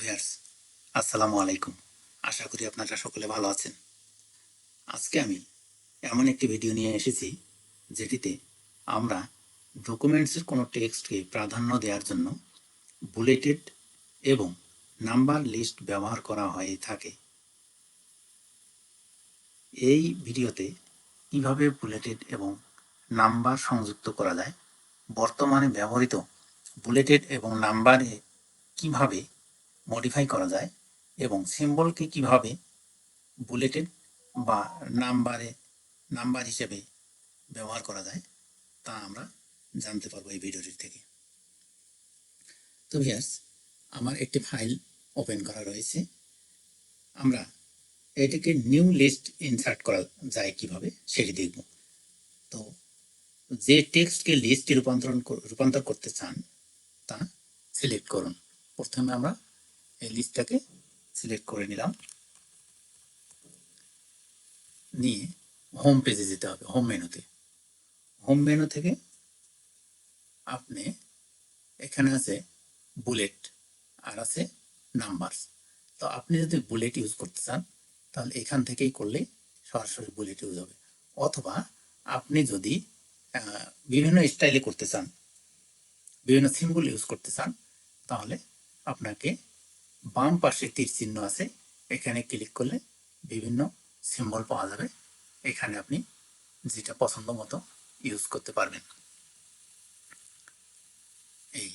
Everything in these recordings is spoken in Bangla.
ভিউয়ার্স, আসসালামু আলাইকুম। আশা করি আপনারা সকলে ভালো আছেন। আজকে আমি এমন একটি ভিডিও নিয়ে এসেছি যেটিতে আমরা ডকুমেন্টসের কোনো টেক্সটকে প্রাধান্য দেওয়ার জন্য বুলেটেড এবং নাম্বার লিস্ট ব্যবহার করা হয়ে থাকে। এই ভিডিওতে কিভাবে বুলেটেড এবং নাম্বার সংযুক্ত করা যায়, বর্তমানে ব্যবহৃত বুলেটেড এবং নাম্বারে কিভাবে মডিফাই করা যায় এবং সিম্বলকে কিভাবে বুলেটেড বা নাম্বার হিসেবে ব্যবহার করা যায় তা আমরা জানতে পারবো এই ভিডিওটির থেকে। তো ভিউয়ার্স, আমার একটি ফাইল ওপেন করা রয়েছে। আমরা এটিকে নিউ লিস্ট ইনসার্ট করা যায় কিভাবে সেটি দেখব। তো যে টেক্সটকে লিস্টে রূপান্তর করতে চান তা সিলেক্ট করুন। প্রথমে আমরা এই লিস্টটাকে সিলেক্ট করে নিলাম, নিয়ে হোম পেজে যেতে হবে। হোম মেনু থেকে আপনি এখানে আছে বুলেট আর আছে নাম্বারস। তো আপনি যদি বুলেট ইউজ করতে চান তাহলে এখান থেকেই করলে সরাসরি বুলেট ইউজ হবে, অথবা আপনি যদি বিভিন্ন স্টাইলে করতে চান, বিভিন্ন সিম্বল ইউজ করতে চান, তাহলে আপনাকে বাম পাশে তীর চিহ্ন আছে, এখানে ক্লিক করলে বিভিন্ন সিম্বল পাওয়া যাবে। এখানে আপনি যেটা পছন্দ মতো ইউজ করতে পারবেন। এই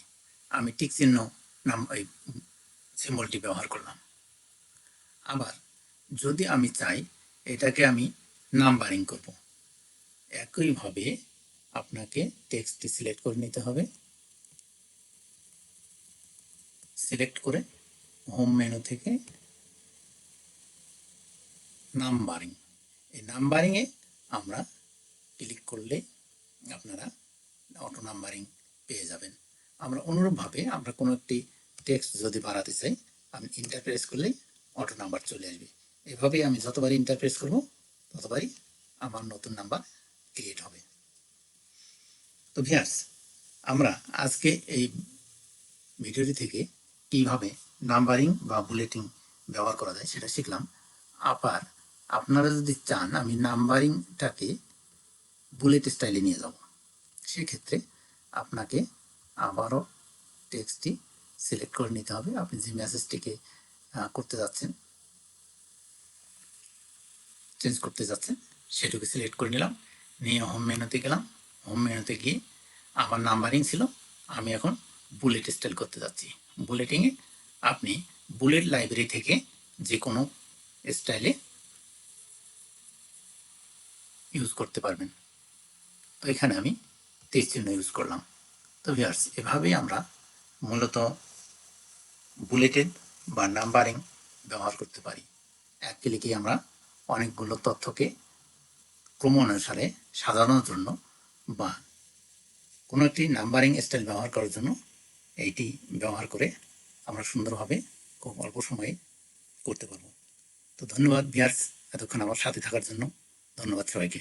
আমি টিক চিহ্ন এই সিম্বলটি ব্যবহার করলাম। আবার যদি আমি চাই এটাকে আমি নাম্বারিং করব, একইভাবে আপনাকে টেক্সটটি সিলেক্ট করে নিতে হবে। সিলেক্ট করে হোম মেনু থেকে নাম্বারিং, এই নাম্বারিংয়ে আমরা ক্লিক করলে আপনারা অটো নাম্বারিং পেয়ে যাবেন। আমরা অনুরূপভাবে আমরা কোনো একটি টেক্সট যদি বাড়াতে চাই, আমি ইন্টার প্রেস করলেই অটো নাম্বার চলে আসবে। এভাবেই আমি যতবারই ইন্টার প্রেস করব ততবারই আমার নতুন নাম্বার ক্রিয়েট হবে। তো ভিউয়ার্স, আমরা আজকে এই ভিডিওটি থেকে কিভাবে নাম্বারিং বা বুলেটিং ব্যবহার করা যায় সেটা শিখলাম। আবার আপনারা যদি চান আমি নাম্বারিংটাকে বুলেট স্টাইলে নিয়ে যাব, সেক্ষেত্রে আপনাকে আবারও টেক্সটটি সিলেক্ট করে নিতে হবে। আপনি যে মেসেজটিকে করতে যাচ্ছেন, চেঞ্জ করতে যাচ্ছেন, সেটাকে সিলেক্ট করে নিলাম, নিয়ে হোম মেনুতে গেলাম। হোম মেনুতে গিয়ে আমার নাম্বারিং ছিল, আমি এখন বুলেট স্টাইল করতে যাচ্ছি। বুলেটিংয়ে আপনি বুলেট লাইব্রেরি থেকে যে কোনো স্টাইলে ইউজ করতে পারবেন। তো এখানে আমি তীর চিহ্ন ইউজ করলাম। তো ভিউয়ার্স, এভাবেই আমরা মূলত বুলেটেড বা নাম্বারিং ব্যবহার করতে পারি। এক ক্লিকেই আমরা অনেকগুলো তথ্যকে ক্রম অনুসারে সাজানোর জন্য বা কোনো একটি নাম্বারিং স্টাইল ব্যবহার করার জন্য এইটি ব্যবহার করে আমরা সুন্দরভাবে খুব অল্প সময়ে করতে পারবো। তো ধন্যবাদ ভিউয়ার্স, এতক্ষণ আমার সাথে থাকার জন্য। ধন্যবাদ সবাইকে।